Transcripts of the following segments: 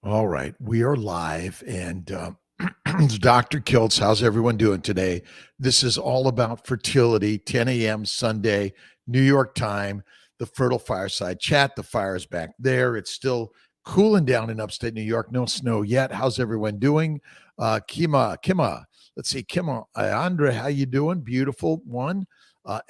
All right, we are live, and it's Dr. Kiltz. How's everyone doing today? This is all about fertility. 10 a.m. Sunday, New York time. The Fertile Fireside Chat. The fire is back there. It's still cooling down in upstate New York. No snow yet. How's everyone doing? Kima. Let's see, Kima, Andre, how you doing? Beautiful one.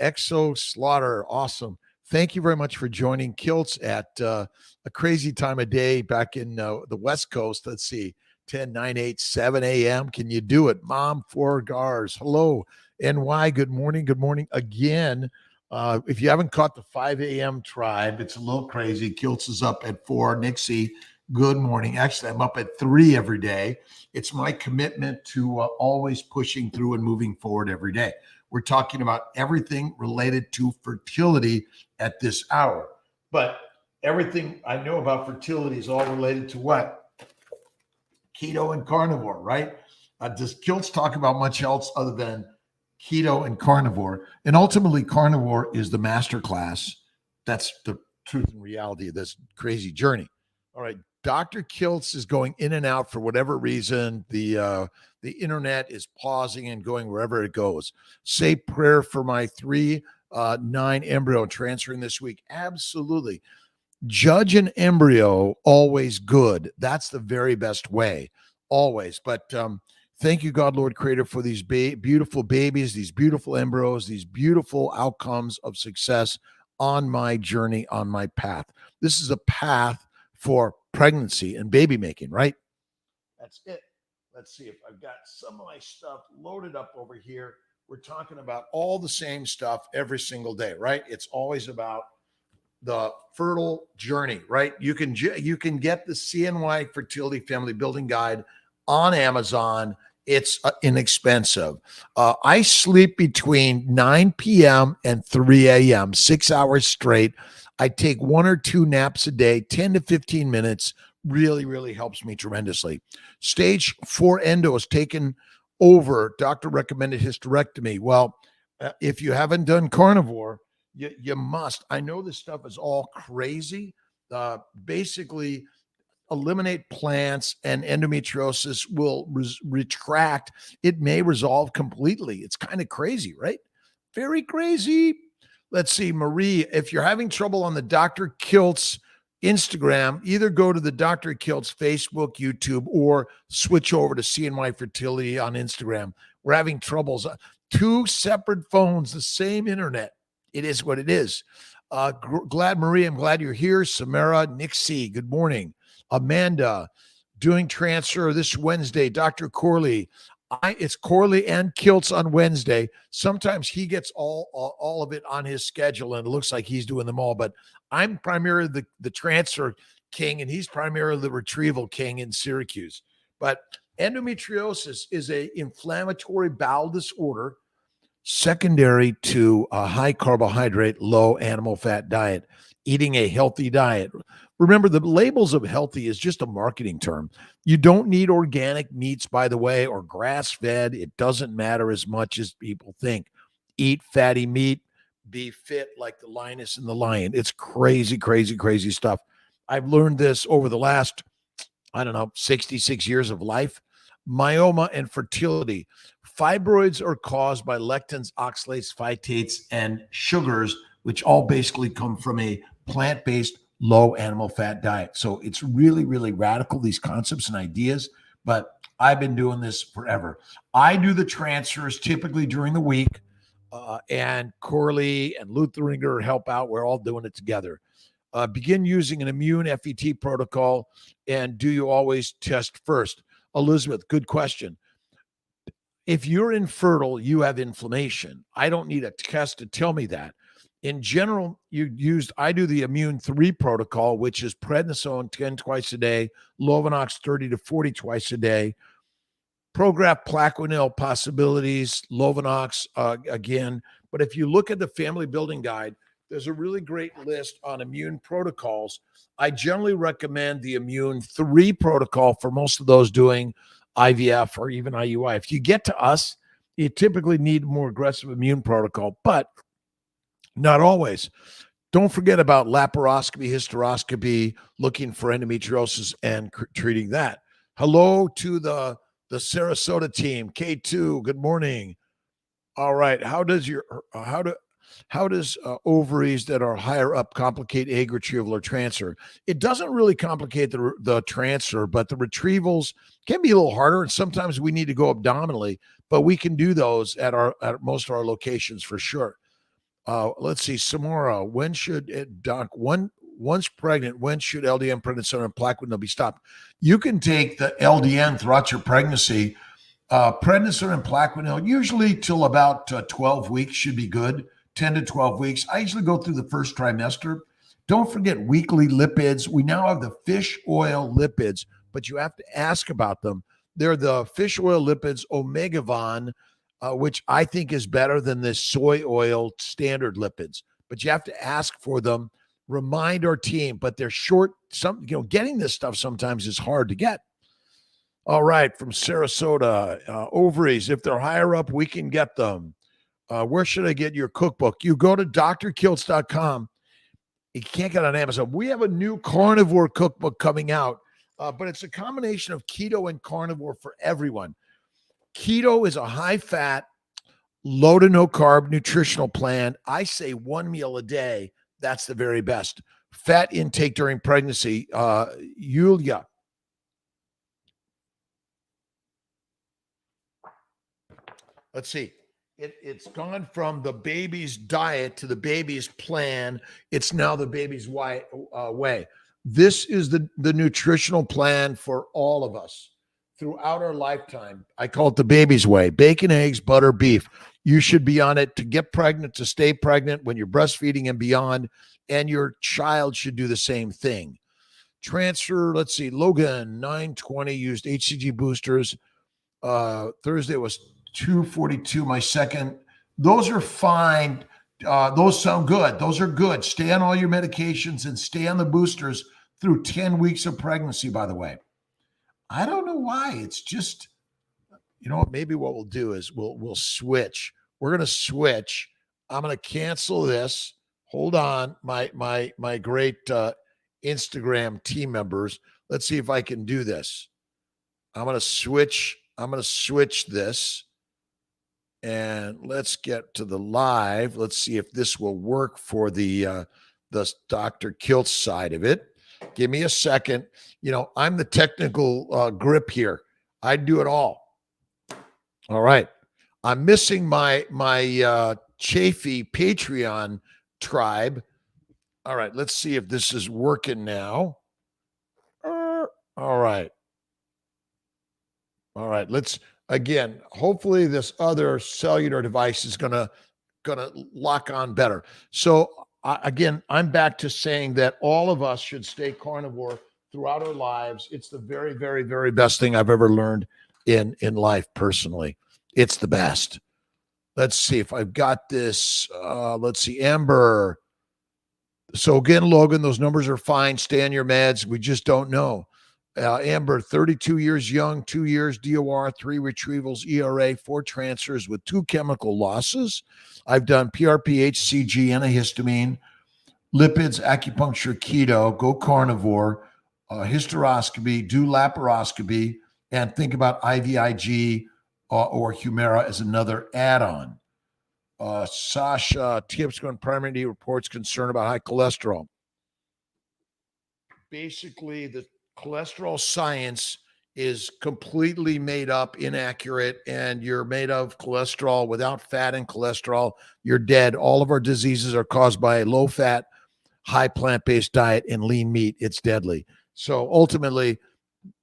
Exo Slaughter, awesome. Thank you very much for joining Kiltz at a crazy time of day back in the West Coast. Let's see, 10, 9, 8, 7 a.m. Can you do it? Mom, 4 Gars. Hello, NY. Good morning. Good morning again. If you haven't caught the 5 a.m. tribe, it's a little crazy. Kiltz is up at 4. Nixie, good morning. Actually, I'm up at 3 every day. It's my commitment to always pushing through and moving forward every day. We're talking about everything related to fertility at this hour. But everything I know about fertility is all related to what? Keto and carnivore, right? Does Kiltz talk about much else other than keto and carnivore? And ultimately, carnivore is the master class. That's the truth and reality of this crazy journey. All right, Dr. Kiltz is going in and out for whatever reason. The internet is pausing and going wherever it goes. Say prayer for my 3-9 embryo transferring this week. Absolutely. Judge an embryo, always good. That's the very best way, always. But thank you, God, Lord Creator, for these beautiful babies, these beautiful embryos, these beautiful outcomes of success on my journey, on my path. This is a path for pregnancy and baby making, right? That's it. Let's see if I've got some of my stuff loaded up over here. We're talking about all the same stuff every single day, right? It's always about the fertile journey, right? You can get the CNY Fertility Family Building Guide on Amazon. It's inexpensive. I sleep between 9 p.m. and 3 a.m., 6 hours straight. I take 1 or 2 naps a day, 10 to 15 minutes. Really, really helps me tremendously. Stage 4 endo is taken over. Doctor recommended hysterectomy. Well, if you haven't done carnivore, you must. I know this stuff is all crazy. Basically, eliminate plants and endometriosis will retract. It may resolve completely. It's kind of crazy, right? Very crazy. Let's see, Marie, if you're having trouble on the Dr. Kiltz Instagram, either go to the Dr. Kiltz Facebook, YouTube, or switch over to CNY Fertility on Instagram. We're having troubles. 2 separate phones, the same internet. It is what it is. Glad, Marie, I'm glad you're here. Samara, Nixie, good morning. Amanda, doing transfer this Wednesday. Dr. Corley, it's Corley and Kiltz on Wednesday. Sometimes he gets all of it on his schedule, and it looks like he's doing them all. But I'm primarily the transfer king, and he's primarily the retrieval king in Syracuse. But endometriosis is an inflammatory bowel disorder secondary to a high carbohydrate, low animal fat diet, eating a healthy diet. Remember, the labels of healthy is just a marketing term. You don't need organic meats, by the way, or grass-fed. It doesn't matter as much as people think. Eat fatty meat, be fit like the lioness and the lion. It's crazy, crazy, crazy stuff. I've learned this over the last, 66 years of life. Myoma and fertility. Fibroids are caused by lectins, oxalates, phytates, and sugars, which all basically come from a plant-based low animal fat diet. So it's really, really radical, these concepts and ideas, but I've been doing this forever. I do the transfers typically during the week, and Corley and Lutheringer help out. We're all doing it together. Begin using an immune FET protocol, and do you always test first? Elizabeth, good question. If you're infertile, you have inflammation. I don't need a test to tell me that. In general, I do the Immune 3 protocol, which is prednisone 10 twice a day, Lovenox 30 to 40 twice a day, Prograf Plaquenil possibilities, Lovenox again. But if you look at the Family Building Guide, there's a really great list on immune protocols. I generally recommend the Immune 3 protocol for most of those doing IVF or even IUI. If you get to us, you typically need more aggressive immune protocol, but not always. Don't forget about laparoscopy, hysteroscopy, looking for endometriosis and treating that. Hello to the Sarasota team. K2, good morning. All right. How does ovaries that are higher up complicate egg retrieval or transfer? It doesn't really complicate the transfer, but the retrievals can be a little harder, and sometimes we need to go abdominally, but we can do those at most of our locations for sure. Let's see, Samora, when should once pregnant, when should LDN prednisone and Plaquenil be stopped? You can take the LDN throughout your pregnancy. Prednisone and Plaquenil, usually till about 12 weeks should be good, 10 to 12 weeks. I usually go through the first trimester. Don't forget weekly lipids. We now have the fish oil lipids, but you have to ask about them. They're the fish oil lipids Omegavon, which I think is better than this soy oil standard lipids. But you have to ask for them. Remind our team, but they're short. Getting this stuff sometimes is hard to get. All right, from Sarasota, ovaries, if they're higher up, we can get them. Where should I get your cookbook? You go to drkiltz.com. You can't get it on Amazon. We have a new carnivore cookbook coming out, but it's a combination of keto and carnivore for everyone. Keto is a high-fat, low to no-carb nutritional plan. I say one meal a day. That's the very best. Fat intake during pregnancy. Yulia. Let's see. It's gone from the baby's diet to the baby's plan. It's now the baby's way. This is the nutritional plan for all of us throughout our lifetime. I call it the baby's way. Bacon, eggs, butter, beef. You should be on it to get pregnant, to stay pregnant when you're breastfeeding and beyond, and your child should do the same thing. Transfer, let's see, Logan, 920, used HCG boosters. Thursday was 242, my second. Those are fine. Those sound good. Those are good. Stay on all your medications and stay on the boosters through 10 weeks of pregnancy, by the way. I don't know why. It's just, maybe what we'll do is we'll switch. We're going to switch. I'm going to cancel this. Hold on, my great Instagram team members. Let's see if I can do this. I'm going to switch this. And let's get to the live. Let's see if this will work for the Dr. Kiltz side of it. Give me a second. I'm the technical grip here. I do it all. All right. I'm missing my Chafee Patreon tribe. All right. Let's see if this is working now. All right. Let's. Again, hopefully this other cellular device is gonna lock on better. So again, I'm back to saying that all of us should stay carnivore throughout our lives. It's the very, very, very best thing I've ever learned in life personally. It's the best. Let's see if I've got this. Let's see, Amber. So again, Logan, those numbers are fine. Stay on your meds. We just don't know. Amber, 32 years young, 2 years DOR, 3 retrievals, ERA, 4 transfers with 2 chemical losses. I've done PRP, HCG, antihistamine, lipids, acupuncture, keto, go carnivore, hysteroscopy, do laparoscopy, and think about IVIG or Humira as another add-on. Sasha, tips on primary reports concern about high cholesterol. Basically, the cholesterol science is completely made up, inaccurate, and you're made of cholesterol. Without fat and cholesterol, you're dead. All of our diseases are caused by a low-fat, high plant-based diet and lean meat. It's deadly. So ultimately,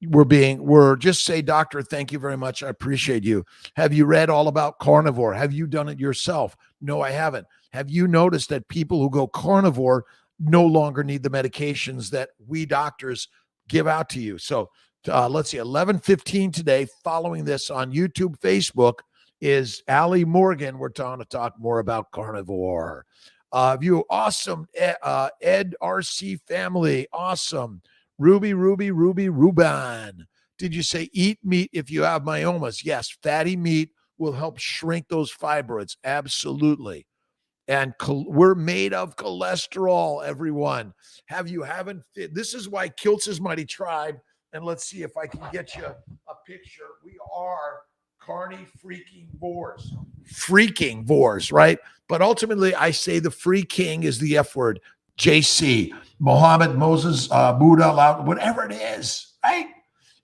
we're just say, doctor, thank you very much. I appreciate you. Have you read all about carnivore? Have you done it yourself? No, I haven't. Have you noticed that people who go carnivore no longer need the medications that we doctors give out to you? So let's see, 11:15 today, following this on YouTube, Facebook, is Allie Morgan. We're going to talk more about carnivore. You awesome, Ed RC family, awesome. Ruby, Ruban. Did you say eat meat if you have myomas? Yes, fatty meat will help shrink those fibroids. Absolutely. And we're made of cholesterol, everyone. This is why Kiltz's Mighty Tribe, and let's see if I can get you a picture. We are carny freaking vores. Freaking vores, right? But ultimately, I say the free king is the F word. JC, Muhammad, Moses, Buddha, whatever it is, right?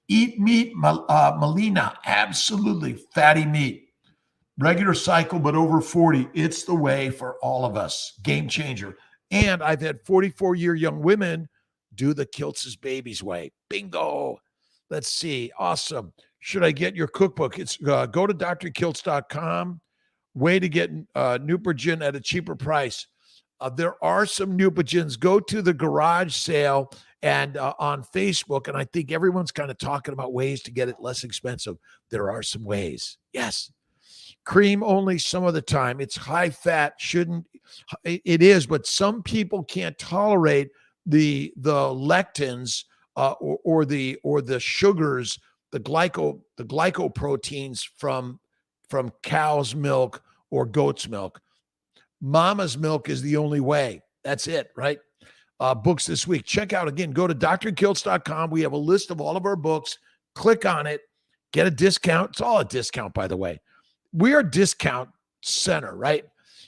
Eat meat, Melina, absolutely fatty meat. Regular cycle, but over 40. It's the way for all of us. Game changer. And I've had 44-year young women do the Kiltz's Babies way. Bingo. Let's see. Awesome. Should I get your cookbook? It's go to drkiltz.com. Way to get Neupogen at a cheaper price. There are some Neupogens. Go to the garage sale and on Facebook, and I think everyone's kind of talking about ways to get it less expensive. There are some ways. Yes. Cream only some of the time. It's high fat. It is, but some people can't tolerate the lectins or the sugars, the glycoproteins from cow's milk or goat's milk. Mama's milk is the only way. That's it, right? Books this week. Check out again. Go to drkiltz.com. We have a list of all of our books. Click on it. Get a discount. It's all a discount, by the way. We are discount center, right?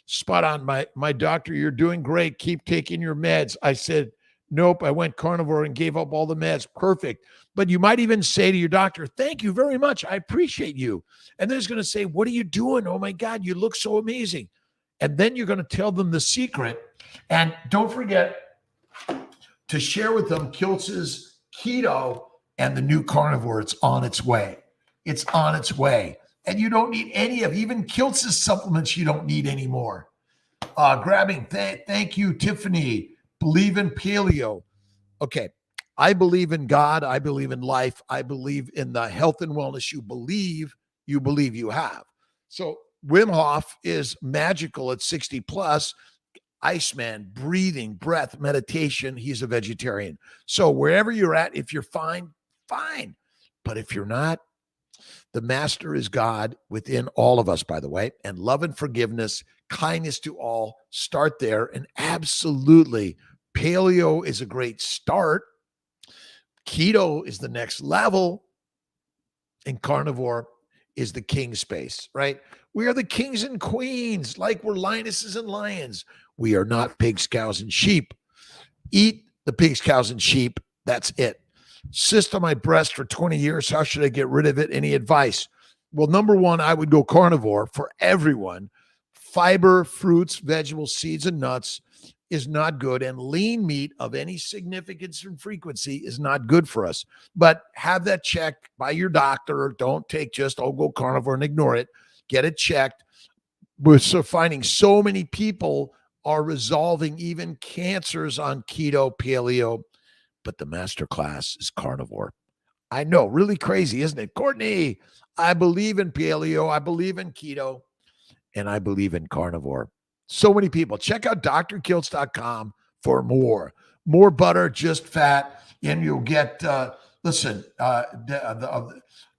Spot on. My doctor, you're doing great. Keep taking your meds. I said, nope, I went carnivore and gave up all the meds. Perfect. But you might even say to your doctor, thank you very much. I appreciate you. And then he's going to say, what are you doing? Oh my God, you look so amazing. And then you're going to tell them the secret. And don't forget to share with them Kiltz's keto and the new carnivore. It's on its way. It's on its way. And you don't need any of even Kiltz's supplements. You don't need anymore. Grabbing. Thank you, Tiffany. Believe in paleo. Okay. I believe in God. I believe in life. I believe in the health and wellness you believe you have. So Wim Hof is magical at 60 plus. Iceman, breathing, breath, meditation. He's a vegetarian. So wherever you're at, if you're fine, fine. But if you're not, the master is God within all of us, by the way, and love and forgiveness, kindness to all. Start there. And absolutely, paleo is a great start. Keto is the next level. And carnivore is the king space, right? We are the kings and queens, like we're lionesses and lions. We are not pigs, cows, and sheep. Eat the pigs, cows, and sheep. That's it. Cyst on my breast for 20 years. How should I get rid of it? Any advice? Well, number one, I would go carnivore for everyone. Fiber, fruits, vegetables, seeds, and nuts is not good. And lean meat of any significance and frequency is not good for us. But have that checked by your doctor. Don't take just, go carnivore and ignore it. Get it checked. We're finding so many people are resolving even cancers on keto, paleo, but the master class is carnivore. I know, really crazy, isn't it? Courtney, I believe in paleo, I believe in keto, and I believe in carnivore. So many people. Check out drkiltz.com for more. More butter, just fat, and you'll get,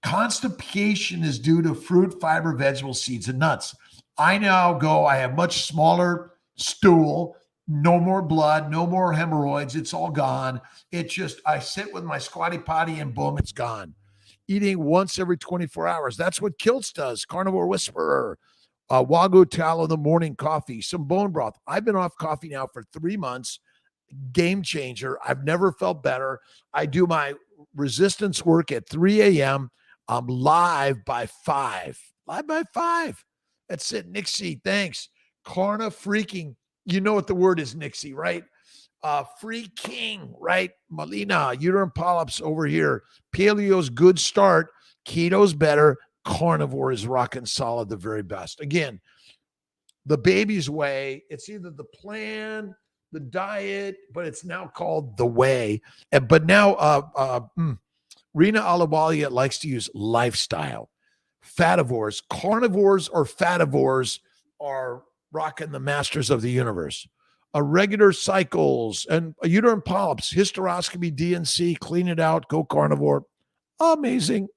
constipation is due to fruit, fiber, vegetables, seeds, and nuts. I have much smaller stool, no more blood, no more hemorrhoids. It's all gone. It's just, I sit with my squatty potty and boom, it's gone. Eating once every 24 hours. That's what Kiltz does. Carnivore Whisperer. Wagyu tallow in the morning, coffee, some bone broth. I've been off coffee now for 3 months. Game changer. I've never felt better. I do my resistance work at 3 a.m. I'm live by 5. Live by 5. That's it. Nixie, thanks. Carna freaking. You know what the word is, Nixie, right? Free king, right? Melina, uterine polyps over here. Paleo's good start. Keto's better. Carnivore is rocking solid, the very best. Again, the baby's way. It's either the plan, the diet, but it's now called the way. But now, Rena Alawalia likes to use lifestyle. Fativores, carnivores or fativores are rocking the masters of the universe. Regular cycles and uterine polyps, hysteroscopy, DNC, clean it out, go carnivore. Amazing.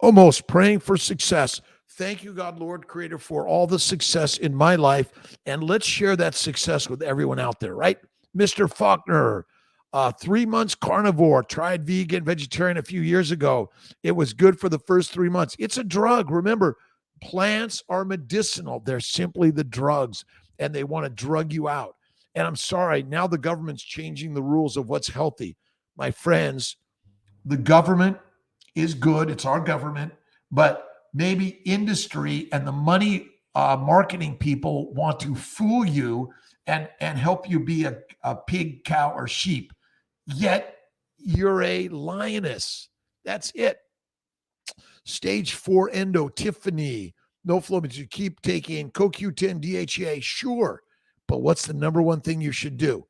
Almost praying for success. Thank you, God, Lord, Creator, for all the success in my life. And let's share that success with everyone out there, right? Mr. Faulkner, 3 months carnivore, tried vegan, vegetarian a few years ago. It was good for the first 3 months. It's a drug. Remember, plants are medicinal. They're simply the drugs, and they want to drug you out. And I'm sorry, now the government's changing the rules of what's healthy. My friends, the government is good. It's our government, but maybe industry and the money marketing people want to fool you and help you be a pig, cow, or sheep. Yet you're a lioness. That's it. Stage 4 endo, Tiffany, no flow, but you keep taking CoQ10, DHEA, sure. But what's the number one thing you should do?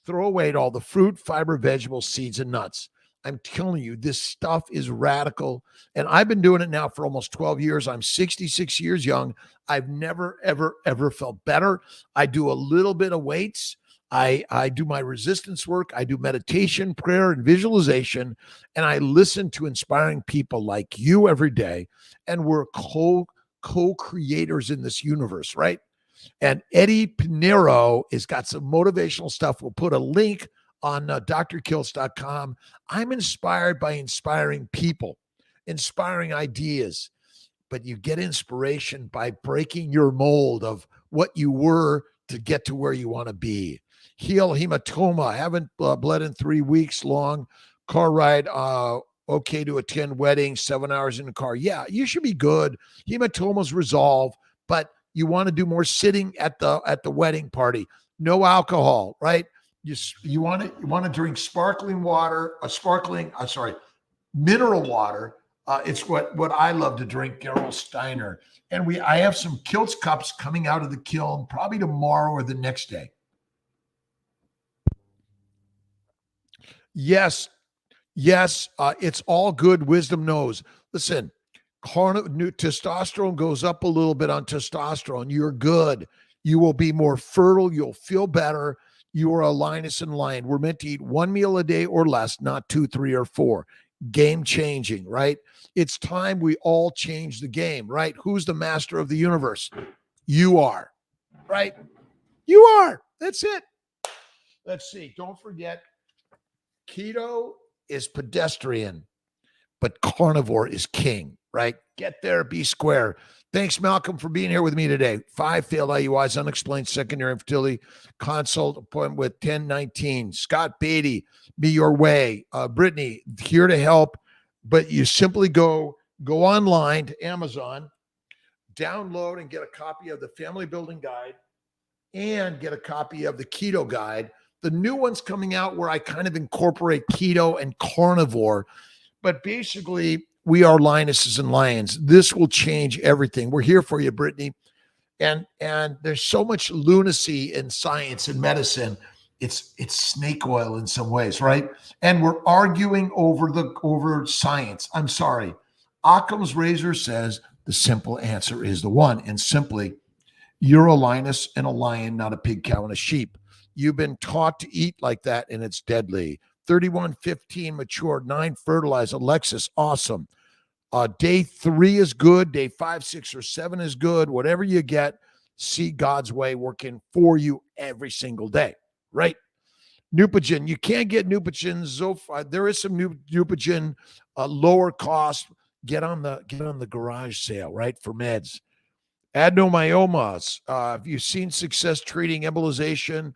Throw away all the fruit, fiber, vegetables, seeds, and nuts. I'm telling you, this stuff is radical. And I've been doing it now for almost 12 years. I'm 66 years young. I've never, ever, ever felt better. I do a little bit of weights. I do my resistance work. I do meditation, prayer, and visualization. And I listen to inspiring people like you every day. And we're co-creators in this universe, right? And Eddie Pinero has got some motivational stuff. We'll put a link on drkiltz.com. I'm inspired by inspiring people, inspiring ideas, but you get inspiration by breaking your mold of what you were to get to where you want to be. Heal hematoma. Haven't bled in 3 weeks long. Car ride. Okay to attend wedding, 7 hours in the car. Yeah, you should be good. Hematomas resolve, but you want to do more sitting at the wedding party. No alcohol, right? You want to drink sparkling water, mineral water. It's what I love to drink, Gerald Steiner. And I have some Kiltz cups coming out of the kiln probably tomorrow or the next day. Yes, it's all good. Wisdom knows. Listen, testosterone goes up a little bit on testosterone. You're good. You will be more fertile. You'll feel better. You are a lioness and lion. We're meant to eat 1 meal a day or less, not 2, 3, or 4. Game changing, right? It's time we all change the game, right? Who's the master of the universe? You are, right? You are. That's it. Let's see. Don't forget, keto is pedestrian, but carnivore is king, right? Get there, be square. Thanks, Malcolm, for being here with me today. 5 failed IUIs, unexplained secondary infertility, consult appointment with 1019. Scott Beatty, Be Your Way. Brittany, here to help, but you simply go online to Amazon, download and get a copy of the Family Building Guide and get a copy of the Keto Guide. The new one's coming out where I kind of incorporate keto and carnivore, but basically we are lionesses and lions. This will change everything. We're here for you, Brittany. And there's so much lunacy in science and medicine. It's snake oil in some ways, right? And we're arguing over science. I'm sorry. Occam's razor says the simple answer is the one. And simply, you're a lioness and a lion, not a pig, cow, and a sheep. You've been taught to eat like that, and it's deadly. 31-15 matured, 9 fertilized. Alexis, awesome. Day 3 is good. Day 5, 6, or 7 is good. Whatever you get, see God's way working for you every single day, right? Neupogen. You can't get Neupogen. There is some Neupogen, lower cost. Get on the garage sale, right, for meds. Adenomyomas. Have you seen success treating embolization?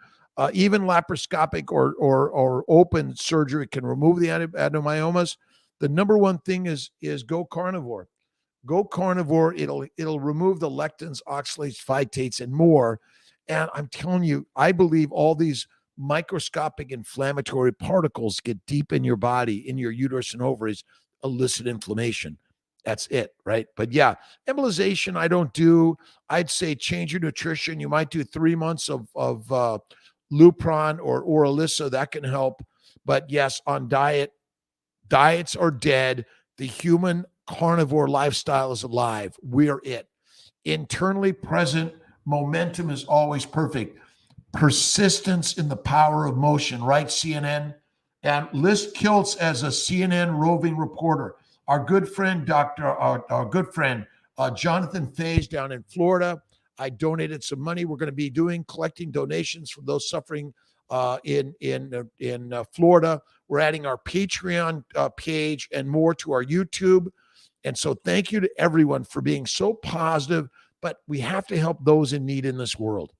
Even laparoscopic or open surgery can remove the adenomyomas. The number one thing is go carnivore. Go carnivore. It'll remove the lectins, oxalates, phytates, and more. And I'm telling you, I believe all these microscopic inflammatory particles get deep in your body, in your uterus and ovaries, elicit inflammation. That's it, right? But yeah, embolization I don't do. I'd say change your nutrition. You might do 3 months of Lupron or Oralisa. That can help. But yes, on diets are dead. The human carnivore lifestyle is alive. We're it. Internally present. Momentum is always perfect. Persistence in the power of motion, right, CNN? And list Kiltz as a CNN roving reporter. Our good friend, Jonathan Fays down in Florida. I donated some money. We're going to be collecting donations from those suffering in Florida. We're adding our Patreon page and more to our YouTube. And so thank you to everyone for being so positive, but we have to help those in need in this world.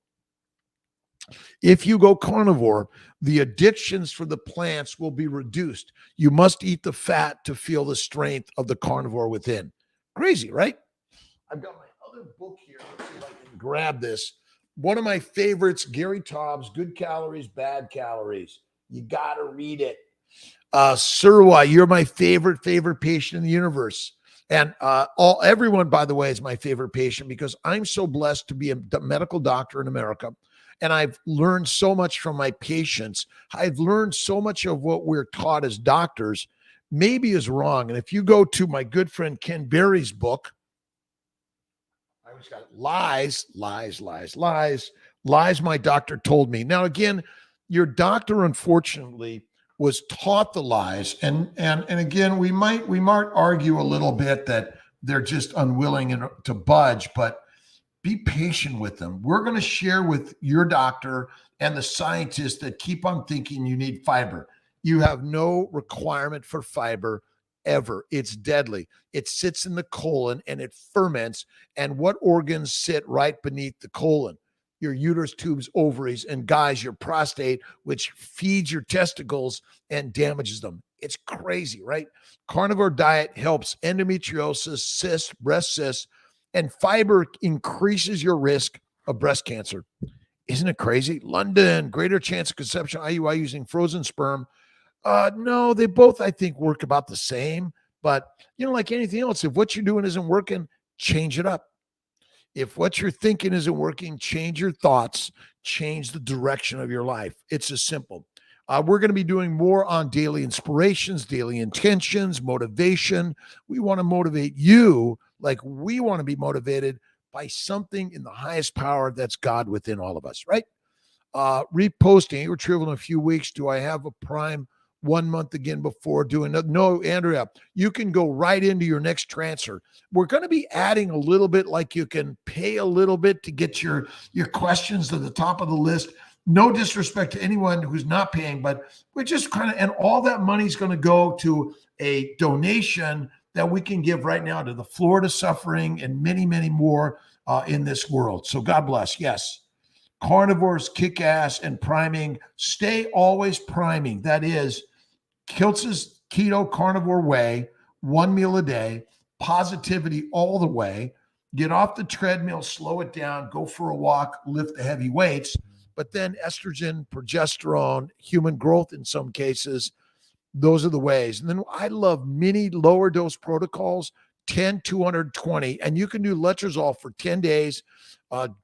If you go carnivore, the addictions for the plants will be reduced. You must eat the fat to feel the strength of the carnivore within. Crazy, right? I've got my other book here. Let's see if I can grab this. One of my favorites, Gary Taubes, Good Calories, Bad Calories. You got to read it. Surwa, you're my favorite patient in the universe. And everyone, by the way, is my favorite patient because I'm so blessed to be a medical doctor in America. And I've learned so much from my patients. I've learned so much of what we're taught as doctors maybe is wrong. And if you go to my good friend Ken Berry's book, I always got lies, my doctor told me. Now, again, your doctor, unfortunately, was taught the lies. And again, we might argue a little bit that they're just unwilling to budge, but be patient with them. We're going to share with your doctor and the scientists that keep on thinking you need fiber. You have no requirement for fiber ever. It's deadly. It sits in the colon and it ferments. And what organs sit right beneath the colon? Your uterus, tubes, ovaries, and guys, your prostate, which feeds your testicles and damages them. It's crazy, right? Carnivore diet helps endometriosis, cysts, breast cysts, and fiber increases your risk of breast cancer. Isn't it crazy? London, greater chance of conception IUI using frozen sperm. No, they both, I think, work about the same. But, like anything else, if what you're doing isn't working, change it up. If what you're thinking isn't working, change your thoughts, change the direction of your life. It's as simple. We're going to be doing more on daily inspirations, daily intentions, motivation. We want to motivate you like we want to be motivated by something in the highest power that's God within all of us, right? Reposting, retrieval in a few weeks. Do I have a Prime 1 month again before doing it? No, Andrea, you can go right into your next transfer. We're going to be adding a little bit, like you can pay a little bit to get your questions to the top of the list. No disrespect to anyone who's not paying, but we're just and all that money is going to go to a donation that we can give right now to the Florida suffering and many, many more in this world. So God bless. Yes. Carnivores, kick ass, and priming. Stay always priming. That is Kiltz's keto carnivore way, 1 meal a day, positivity all the way. Get off the treadmill, slow it down, go for a walk, lift the heavy weights. But then estrogen, progesterone, human growth in some cases, those are the ways. And then I love mini lower dose protocols, 10, 220. And you can do letrozole for 10 days,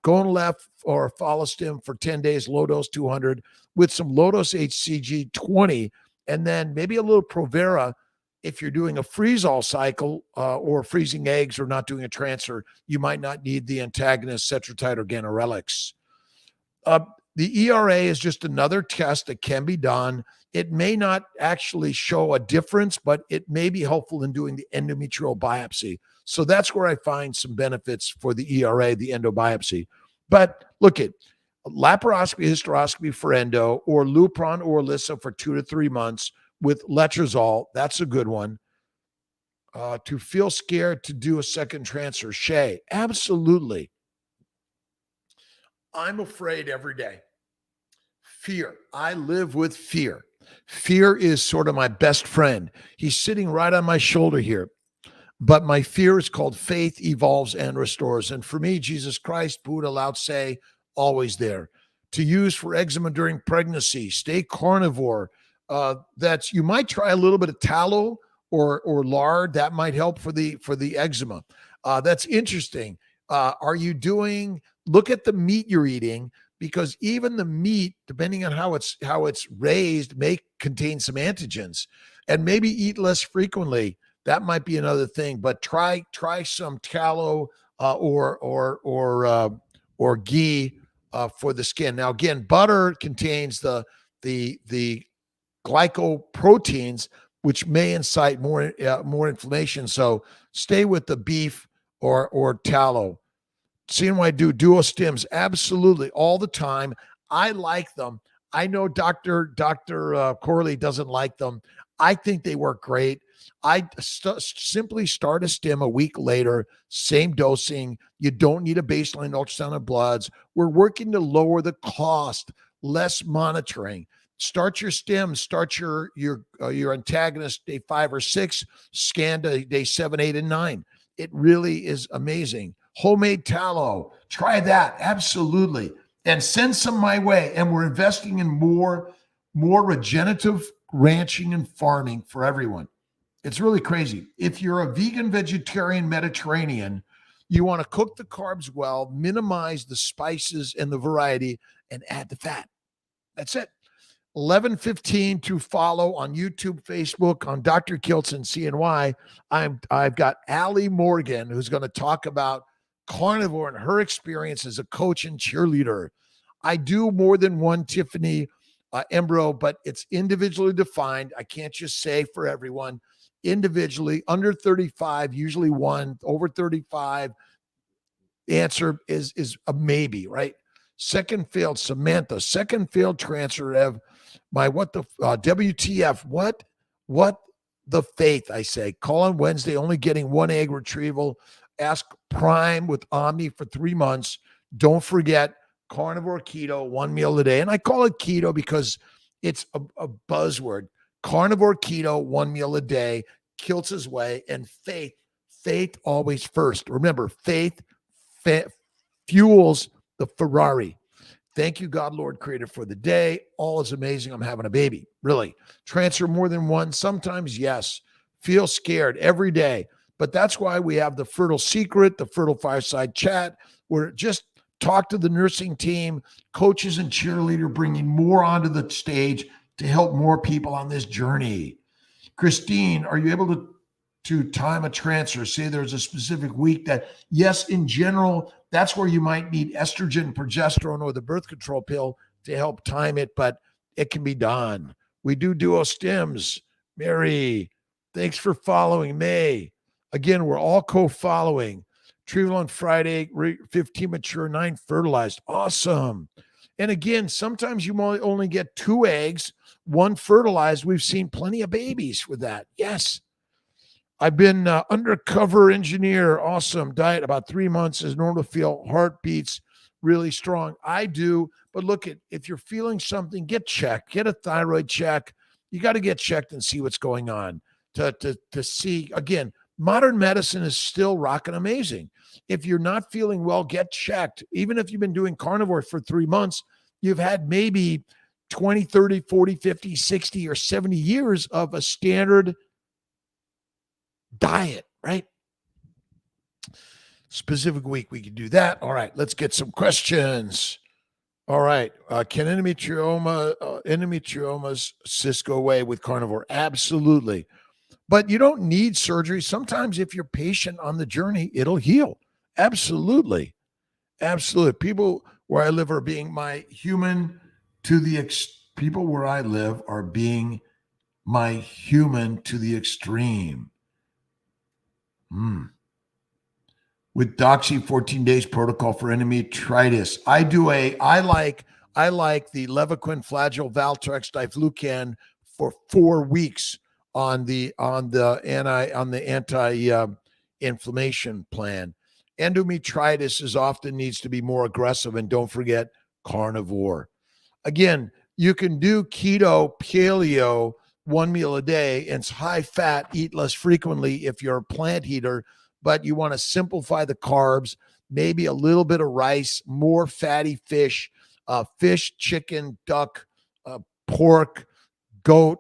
going left or follistim for 10 days, low dose 200 with some low dose HCG 20. And then maybe a little Provera if you're doing a freeze-all cycle or freezing eggs or not doing a transfer. You might not need the antagonist, Cetrotide or Ganirelix. The ERA is just another test that can be done. It may not actually show a difference, but it may be helpful in doing the endometrial biopsy. So that's where I find some benefits for the ERA, the endobiopsy. But look at laparoscopy, hysteroscopy for endo, or Lupron or Alyssa for 2 to 3 months with letrozole. That's a good one. To feel scared to do a second transfer. Shay, absolutely. I'm afraid every day. Fear. I live with fear. Fear is sort of my best friend. He's sitting right on my shoulder here. But my fear is called faith, evolves, and restores. And for me, Jesus Christ, Buddha, Lao Tse, always there. To use for eczema during pregnancy, stay carnivore. That's you might try a little bit of tallow or lard. That might help for the eczema. That's interesting. Are you doing? Look at the meat you're eating, because even the meat, depending on how it's raised, may contain some antigens, and maybe eat less frequently. That might be another thing. But try some tallow or ghee for the skin. Now, again, butter contains the glycoproteins, which may incite more inflammation. So stay with the beef or tallow. CNY do duo stims absolutely all the time. I like them. I know Dr. Corley doesn't like them. I think they work great. Simply start a stim a week later, same dosing. You don't need a baseline ultrasound of bloods. We're working to lower the cost, less monitoring. Start your stim, start your antagonist day 5 or 6, scan to day 7, 8, and 9. It really is amazing. Homemade tallow, try that, absolutely. And send some my way. And we're investing in more regenerative ranching and farming for everyone. It's really crazy. If you're a vegan, vegetarian, Mediterranean, you want to cook the carbs well, minimize the spices and the variety, and add the fat. That's it. 11:15 to follow on YouTube, Facebook, on Dr. Kiltz and CNY. I've got Allie Morgan, who's going to talk about carnivore and her experience as a coach and cheerleader. I do more than one Tiffany Embro, but it's individually defined. I can't just say for everyone. Individually, under 35, usually one, over 35. The answer is a maybe, right? Second failed Samantha. Second failed transfer of my WTF? What the faith? I say. Call on Wednesday. Only getting one egg retrieval. Ask Prime with Omni for 3 months. Don't forget carnivore keto, 1 meal a day. And I call it keto because it's a buzzword. Carnivore keto, 1 meal a day. Kiltz's way, and faith. Faith always first. Remember, faith fuels the Ferrari. Thank you, God, Lord, Creator, for the day. All is amazing. I'm having a baby. Really. Transfer more than one. Sometimes, yes. Feel scared every day. But that's why we have the Fertile Secret, the Fertile Fireside Chat, where just talk to the nursing team, coaches and cheerleader, bringing more onto the stage to help more people on this journey. Christine, are you able to time a transfer? Say there's a specific week that, yes, in general, that's where you might need estrogen, progesterone, or the birth control pill to help time it, but it can be done. We do duo stims. Mary, thanks for following. May, again, we're all co-following. Retrieval on Friday, 15 mature, 9 fertilized. Awesome. And again, sometimes you might only get 2 eggs, 1 fertilized. We've seen plenty of babies with that. Yes. I've been undercover engineer. Awesome. Diet about 3 months is normal to feel heartbeats really strong. I do. But look, if you're feeling something, get checked. Get a thyroid check. You got to get checked and see what's going on to see. Again, modern medicine is still rocking amazing. If you're not feeling well, get checked. Even if you've been doing carnivore for 3 months, you've had maybe 20, 30, 40, 50, 60, or 70 years of a standard diet, right? Specific week, we can do that. All right, let's get some questions. All right, can endometriomas cysts go away with carnivore? Absolutely. But you don't need surgery. Sometimes if you're patient on the journey, it'll heal. Absolutely. Absolutely. People where I live are being my human to the people where I live are being my human to the extreme. With Doxy 14 days protocol for endometritis. I like the Levaquin, Flagyl, Valtrex, Diflucan for 4 weeks on the anti-inflammation plan. Endometritis is often needs to be more aggressive, and don't forget carnivore. Again, you can do keto, paleo, 1 meal a day, and it's high fat, eat less frequently if you're a plant eater, but you want to simplify the carbs, maybe a little bit of rice, more fatty fish, chicken, duck, pork, goat,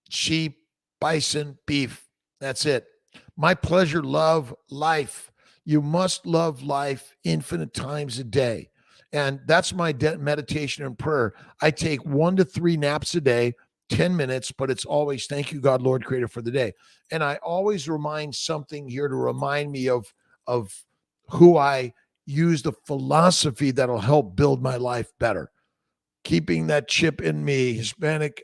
sheep, bison, beef. That's it. My pleasure, love life. You must love life infinite times a day. And that's my meditation and prayer. I take 1 to 3 naps a day, 10 minutes, but it's always thank you, God, Lord, Creator, for the day. And I always remind something here to remind me of who I use, the philosophy that'll help build my life better. Keeping that chip in me, Hispanic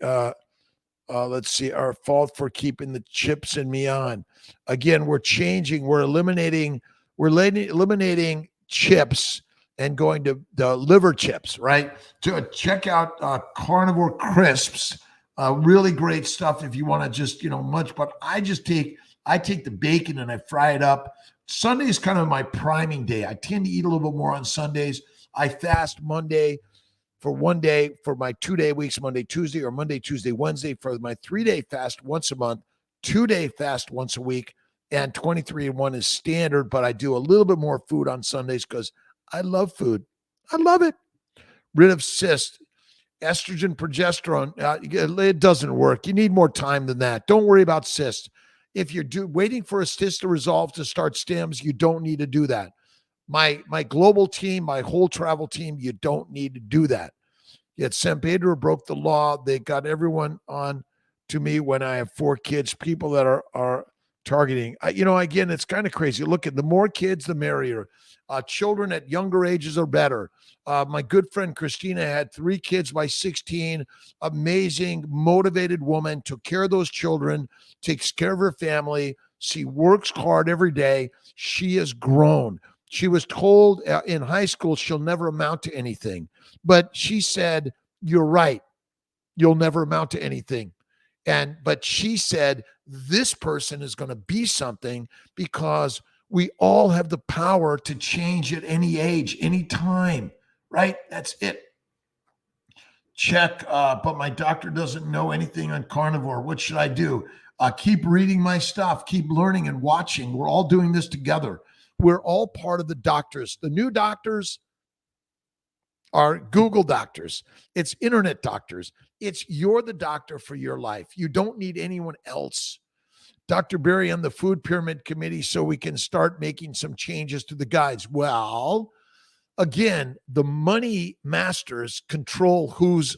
Let's see, our fault for keeping the chips in me on. Again, we're changing. We're eliminating chips and going to the liver chips, right? To check out Carnivore Crisps. Really great stuff if you want to just, munch. But I take the bacon and I fry it up. Sunday is kind of my priming day. I tend to eat a little bit more on Sundays. I fast Monday for one day for my 2-day weeks, Monday, Tuesday, or Monday, Tuesday, Wednesday for my 3-day fast once a month, 2-day fast once a week, and 23-1 is standard, but I do a little bit more food on Sundays because I love food. I love it. Rid of cysts, estrogen, progesterone. It doesn't work. You need more time than that. Don't worry about cysts. If you're waiting for a cyst to resolve to start stems, you don't need to do that. My global team, my whole travel team, you don't need to do that. Yet San Pedro broke the law. They got everyone on to me when I have 4 kids, people that are targeting. Again, it's kind of crazy. Look at the more kids, the merrier. Children at younger ages are better. My good friend Christina had 3 kids by 16. Amazing, motivated woman, took care of those children, takes care of her family. She works hard every day. She has grown. She was told in high school she'll never amount to anything. But she said, you're right. You'll never amount to anything. But she said, this person is going to be something because we all have the power to change at any age, any time, right? That's it. Check, but my doctor doesn't know anything on carnivore. What should I do? Keep reading my stuff, keep learning and watching. We're all doing this together. We're all part of the doctors. The new doctors are Google doctors. It's internet doctors. You're the doctor for your life. You don't need anyone else. Dr. Berry on the Food Pyramid Committee so we can start making some changes to the guides. Well, again, the money masters control who's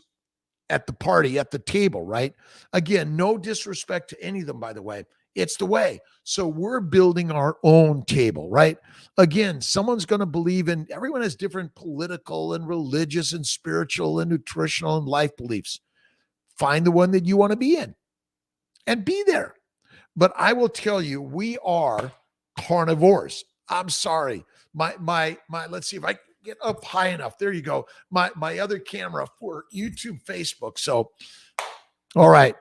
at the party, at the table, right? Again, no disrespect to any of them, by the way. It's the way. So we're building our own table, right? Again, someone's going to believe in, everyone has different political and religious and spiritual and nutritional and life beliefs. Find the one that you want to be in and be there. But I will tell you, we are carnivores. I'm sorry. My, let's see if I can get up high enough. There you go. My other camera for YouTube, Facebook. So, all right.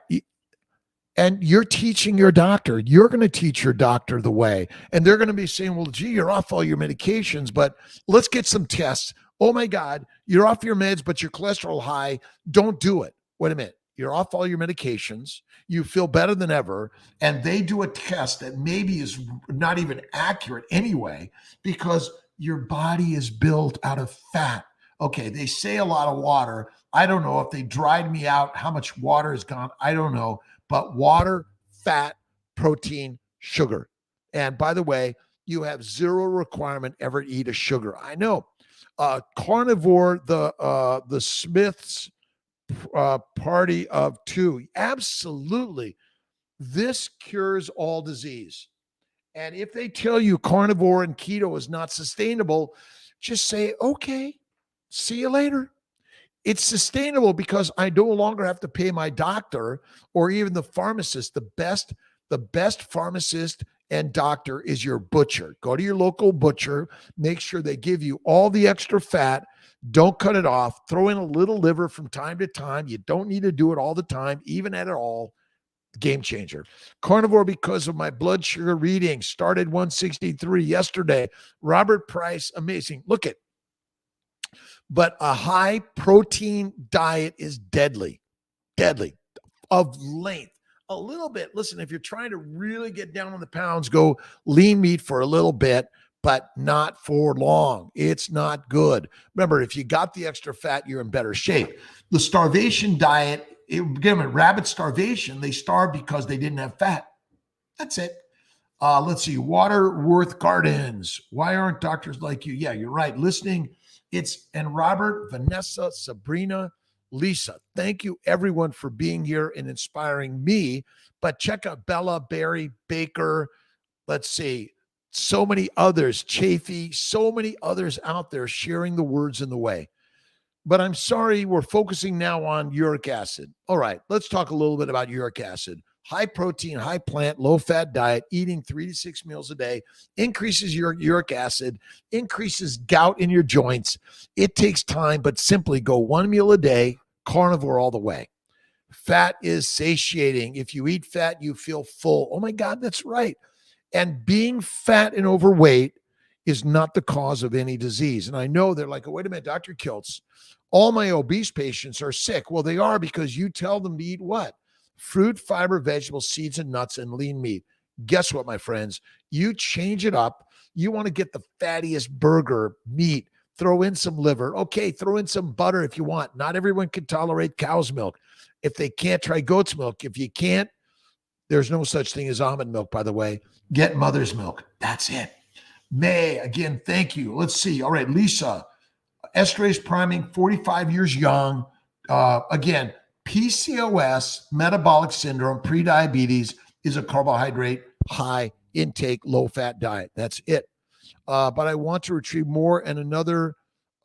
And you're teaching your doctor. You're going to teach your doctor the way. And they're going to be saying, well, gee, you're off all your medications, but let's get some tests. Oh my God, you're off your meds, but your cholesterol high. Don't do it. Wait a minute. You're off all your medications. You feel better than ever. And they do a test that maybe is not even accurate anyway, because your body is built out of fat. Okay, they say a lot of water. I don't know if they dried me out, how much water is gone. I don't know. But water, fat, protein, sugar. And by the way, you have zero requirement ever to eat a sugar. I know. Carnivore, the Smiths party of 2. Absolutely. This cures all disease. And if they tell you carnivore and keto is not sustainable, just say, okay, see you later. It's sustainable because I no longer have to pay my doctor or even the pharmacist. The best pharmacist and doctor is your butcher. Go to your local butcher, make sure they give you all the extra fat. Don't cut it off. Throw in a little liver from time to time. You don't need to do it all the time, even at all. Game changer. Carnivore because of my blood sugar reading. Started 163 yesterday. Robert Price, amazing. Look at. But a high protein diet is deadly of length. A little bit. Listen, if you're trying to really get down on the pounds, go lean meat for a little bit, but not for long. It's not good. Remember, if you got the extra fat, you're in better shape. The starvation diet, rabbit starvation, they starved because they didn't have fat. That's it. Let's see. Waterworth Gardens. Why aren't doctors like you? Yeah, you're right. Listening. And Robert, Vanessa, Sabrina, Lisa. Thank you everyone for being here and inspiring me. But check out Bella, Barry, Baker. Let's see. So many others, Chafee, so many others out there sharing the words in the way. But I'm sorry, we're focusing now on uric acid. All right, let's talk a little bit about uric acid. High protein, high plant, low fat diet, eating 3 to 6 meals a day increases your uric acid, increases gout in your joints. It takes time, but simply go 1 meal a day, carnivore all the way. Fat is satiating. If you eat fat, you feel full. Oh my God, that's right. And being fat and overweight is not the cause of any disease. And I know they're like, oh, wait a minute, Dr. Kiltz, all my obese patients are sick. Well, they are because you tell them to eat what? Fruit, fiber, vegetables, seeds, and nuts, and lean meat. Guess what, my friends? You change it up. You want to get the fattiest burger, meat, throw in some liver. Okay, throw in some butter if you want. Not everyone can tolerate cow's milk. If they can't, try goat's milk. If you can't, there's no such thing as almond milk, by the way. Get mother's milk. That's it. May, again, thank you. Let's see. All right, Lisa, esterase priming, 45 years young. Again, PCOS, metabolic syndrome, prediabetes is a carbohydrate high intake, low fat diet. That's it. But I want to retrieve more, and another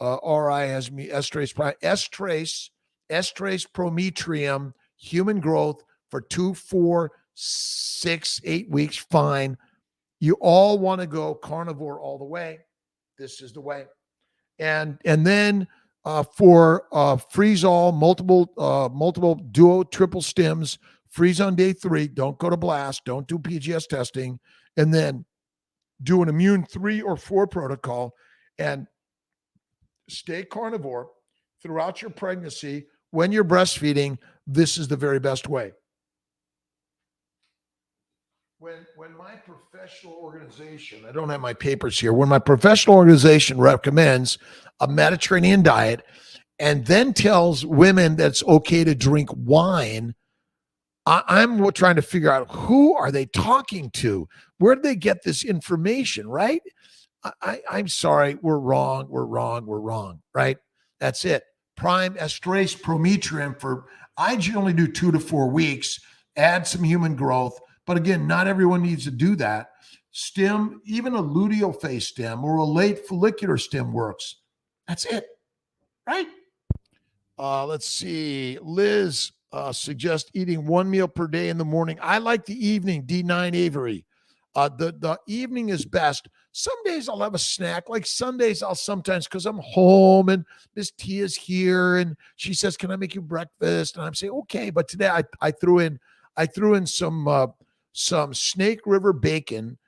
RI has me esterase prometrium, human growth for 2, 4, 6, 8 weeks. Fine. You all want to go carnivore all the way. This is the way. And then for freeze all, multiple duo, triple stims, freeze on day 3. Don't go to blast. Don't do PGS testing. And then do an immune 3 or 4 protocol and stay carnivore throughout your pregnancy. When you're breastfeeding, this is the very best way. When my professional organization, I don't have my papers here, when my professional organization recommends a Mediterranean diet and then tells women that it's okay to drink wine, I'm trying to figure out, who are they talking to? Where do they get this information, right? I'm sorry, we're wrong, right? That's it. Prime esterase prometrium for, I generally do 2 to 4 weeks, add some human growth. But again, not everyone needs to do that. Stem, even a luteal phase stem or a late follicular stem works. That's it, right? Let's see. Liz suggests eating 1 meal per day in the morning. I like the evening, D9 Avery. The evening is best. Some days I'll have a snack. Like Sundays, I'll sometimes, because I'm home and Miss T is here and she says, "Can I make you breakfast?" And I'm saying, "Okay." But today I threw in some Snake River bacon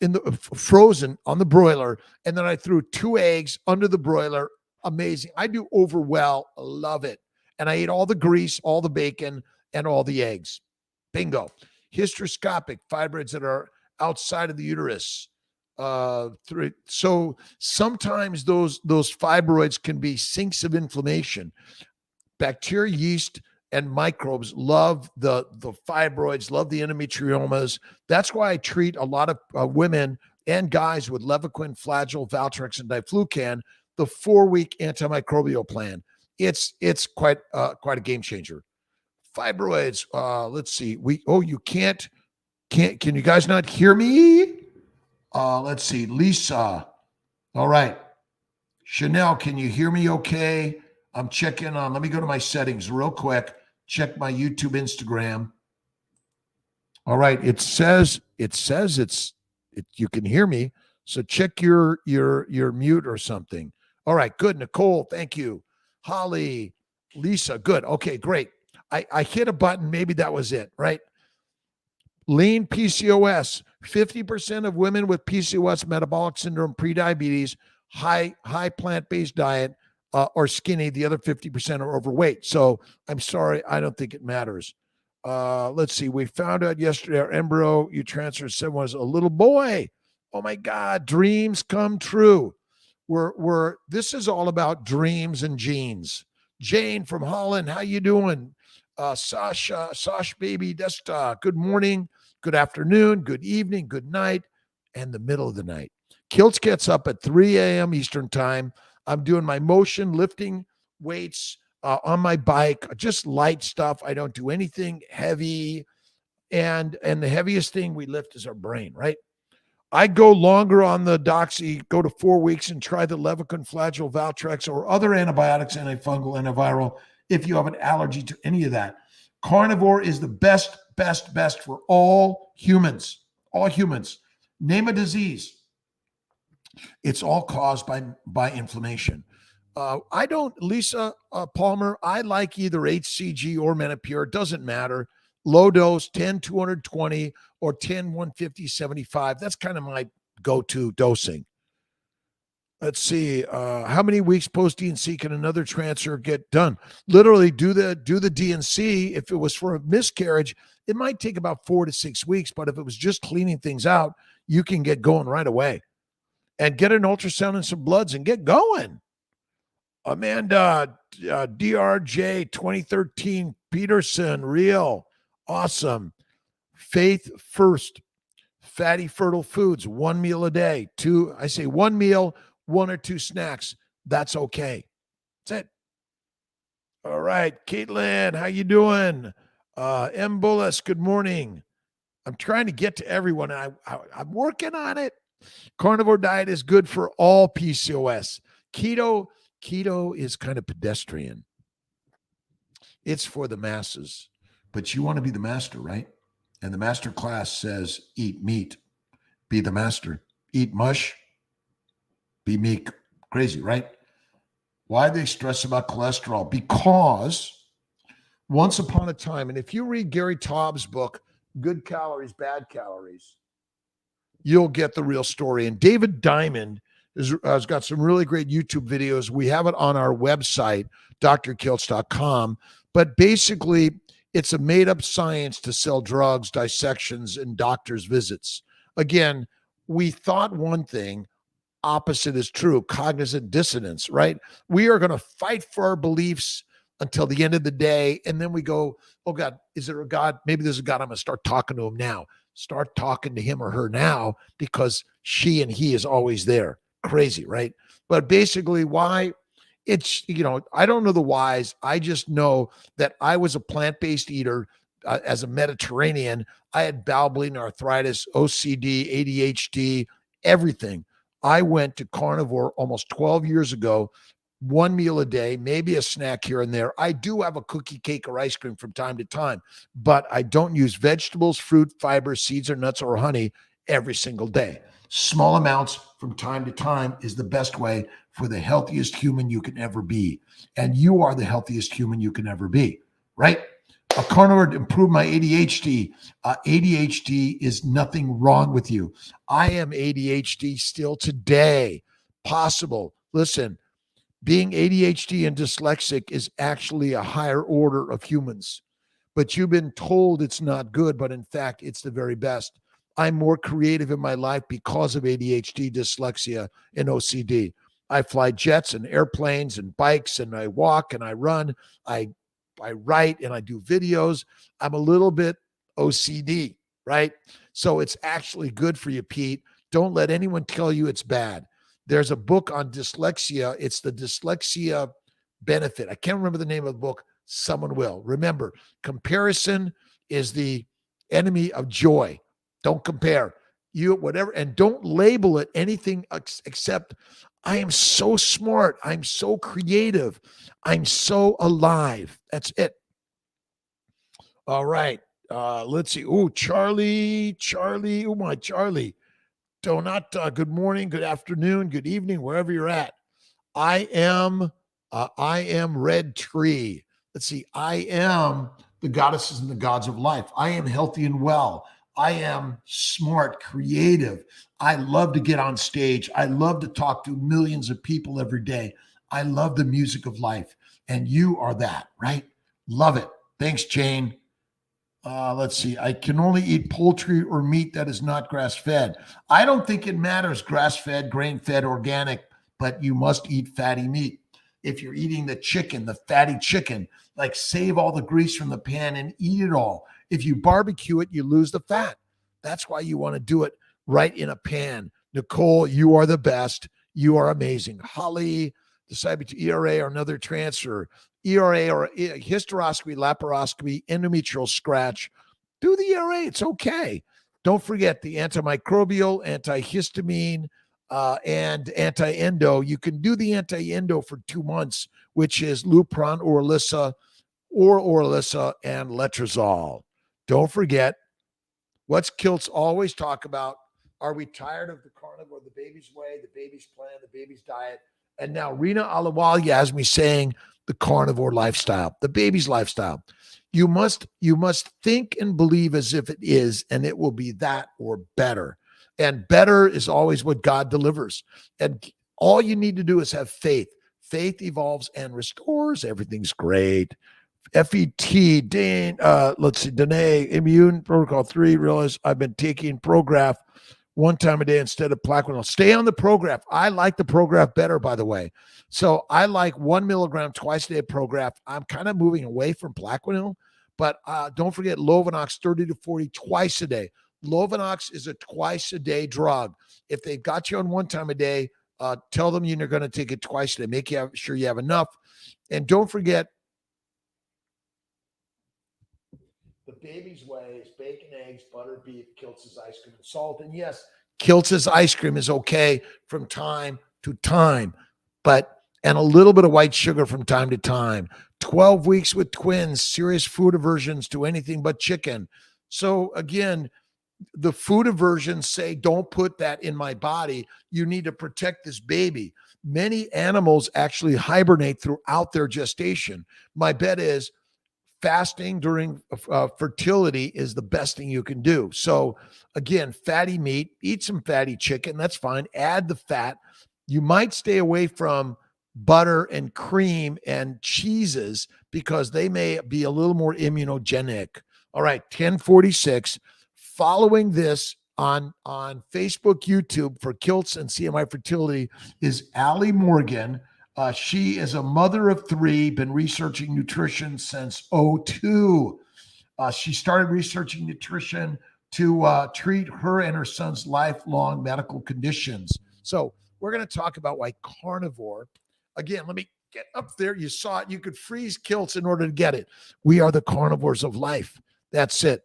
in the frozen on the broiler, and then I threw 2 eggs under the broiler. Amazing. I do over well. Love it. And I ate all the grease, all the bacon, and all the eggs. Bingo. Hysteroscopic fibroids that are outside of the uterus. So sometimes those fibroids can be sinks of inflammation. Bacteria, yeast, and microbes love the fibroids, love the endometriomas. That's why I treat a lot of women and guys with Levaquin, Flagyl, Valtrex, and Diflucan, the 4-week antimicrobial plan. It's quite a game changer. Fibroids. Let's see. You can't. Can you guys not hear me? Let's see. Lisa. All right. Chanel, can you hear me okay? I'm checking on. Let me go to my settings real quick. Check my YouTube, Instagram. All right. It says you can hear me. So check your mute or something. All right. Good. Nicole, thank you. Holly, Lisa, good. Okay, great. I hit a button. Maybe that was it, right? Lean PCOS. 50% of women with PCOS, metabolic syndrome, prediabetes, high plant-based diet, or skinny. The other 50% are overweight. So I'm sorry, I don't think it matters. Let's see. We found out yesterday our embryo you transferred someone was a little boy. Oh my God, dreams come true. This is all about dreams and genes. Jane from Holland, how you doing? Sasha baby, Desta, good morning, good afternoon, good evening, good night, and the middle of the night. Kiltz gets up at 3 a.m. Eastern time. I'm doing my motion, lifting weights on my bike, just light stuff. I don't do anything heavy. And the heaviest thing we lift is our brain, right? I go longer on the doxy, go to 4 weeks and try the Levaquin, Flagyl, Valtrex, or other antibiotics, antifungal, antiviral, if you have an allergy to any of that. Carnivore is the best for all humans. All humans. Name a disease. It's all caused by inflammation. I don't, Lisa Palmer, I like either HCG or Menopur. It doesn't matter. Low dose, 10, 220 or 10, 150, 75. That's kind of my go-to dosing. Let's see. How many weeks post DNC can another transfer get done? Literally do the DNC. If it was for a miscarriage, it might take about 4 to 6 weeks. But if it was just cleaning things out, you can get going right away. And get an ultrasound and some bloods and get going. Amanda, DRJ 2013, Peterson, real. Awesome. Faith first. Fatty, fertile foods, 1 meal a day. I say 1 meal, 1 or 2 snacks. That's okay. That's it. All right. Caitlin, how you doing? M. Bullis, good morning. I'm trying to get to everyone. I'm working on it. Carnivore diet is good for all PCOS. Keto is kind of pedestrian. It's for the masses. But you want to be the master, right? And the master class says, eat meat, be the master. Eat mush, be meek. Crazy, right? Why do they stress about cholesterol? Because once upon a time, and if you read Gary Taub's book, Good Calories, Bad Calories, you'll get the real story. And David Diamond has got some really great YouTube videos. We have it on our website, drkiltz.com. But basically, it's a made-up science to sell drugs, dissections, and doctor's visits. Again, we thought one thing, opposite is true, cognizant dissonance, right? We are going to fight for our beliefs until the end of the day, and then we go, oh, God, is there a God? Maybe there's a God. I'm going to start talking to him now. Start talking to him or her now because she and he is always there. Crazy, right? But basically, why? It's, I don't know the whys. I just know that I was a plant-based eater as a Mediterranean. I had bowel bleeding, arthritis, OCD, ADHD, everything. I went to carnivore almost 12 years ago, 1 meal a day, maybe a snack here and there. I do have a cookie, cake, or ice cream from time to time, but I don't use vegetables, fruit, fiber, seeds, or nuts, or honey every single day. Small amounts from time to time is the best way for the healthiest human you can ever be. And you are the healthiest human you can ever be, right? A carnivore to improve my ADHD. ADHD is nothing wrong with you. I am ADHD still today. Possible. Listen, being ADHD and dyslexic is actually a higher order of humans. But you've been told it's not good, but in fact, it's the very best. I'm more creative in my life because of ADHD, dyslexia, and OCD. I fly jets and airplanes and bikes, and I walk and I run. I write and I do videos. I'm a little bit OCD, right? So it's actually good for you, Pete. Don't let anyone tell you it's bad. There's a book on dyslexia. It's the Dyslexia Benefit. I can't remember the name of the book. Someone will. Remember, comparison is the enemy of joy. Don't compare. Whatever, and don't label it anything except I am so smart. I'm so creative. I'm so alive. That's it. All right. Let's see. Oh, Charlie. Oh, my Charlie. Donut. Good morning, good afternoon, good evening, wherever you're at. I am Red Tree. Let's see. I am the goddesses and the gods of life. I am healthy and well. I am smart, creative. I love to get on stage. I love to talk to millions of people every day. I love the music of life. And you are that, right? Love it. Thanks, Jane. Let's see. I can only eat poultry or meat that is not grass-fed. I don't think it matters, grass-fed, grain-fed, organic, but you must eat fatty meat. If you're eating the chicken, the fatty chicken, like save all the grease from the pan and eat it all. If you barbecue it, you lose the fat. That's why you want to do it right in a pan. Nicole, you are the best. You are amazing. Holly, decided to ERA or another transfer. ERA or hysteroscopy, laparoscopy, endometrial scratch. Do the ERA. It's okay. Don't forget the antimicrobial, antihistamine, and anti-endo. You can do the anti-endo for 2 months, which is Lupron or Orlissa and Letrozole. Don't forget, what's Kiltz always talk about? Are we tired of the carnivore, the baby's way, the baby's plan, the baby's diet? And now Rina Alawali has me saying the carnivore lifestyle, the baby's lifestyle. You must think and believe as if it is, and it will be that or better. And better is always what God delivers. And all you need to do is have faith. Faith evolves and restores. Everything's great. FET, Dane, let's see, Danae, Immune Protocol 3, realize I've been taking Prograf 1 time a day instead of Plaquenil. Stay on the Prograf. I like the Prograf better, by the way. So I like 1 milligram twice a day of Prograf. I'm kind of moving away from Plaquenil, but don't forget Lovenox 30 to 40 twice a day. Lovenox is a twice a day drug. If they've got you on 1 time a day, tell them you're going to take it twice a day. Make sure you have enough. And don't forget, the baby's way is bacon, eggs, butter, beef, Kiltz's ice cream, and salt. And yes, Kiltz's ice cream is okay from time to time, and a little bit of white sugar from time to time. 12 weeks with twins, serious food aversions to anything but chicken. So again, the food aversions say, don't put that in my body. You need to protect this baby. Many animals actually hibernate throughout their gestation. My bet is fasting during fertility is the best thing you can do. So again, fatty meat, eat some fatty chicken. That's fine. Add the fat. You might stay away from butter and cream and cheeses because they may be a little more immunogenic. All right, 1046. Following this on Facebook, YouTube for Kiltz and CMI Fertility is Allie Morgan. She is a mother of 3, been researching nutrition since '02. She started researching nutrition to treat her and her son's lifelong medical conditions. So we're going to talk about why carnivore, again, let me get up there. You saw it. You could freeze Kiltz in order to get it. We are the carnivores of life. That's it.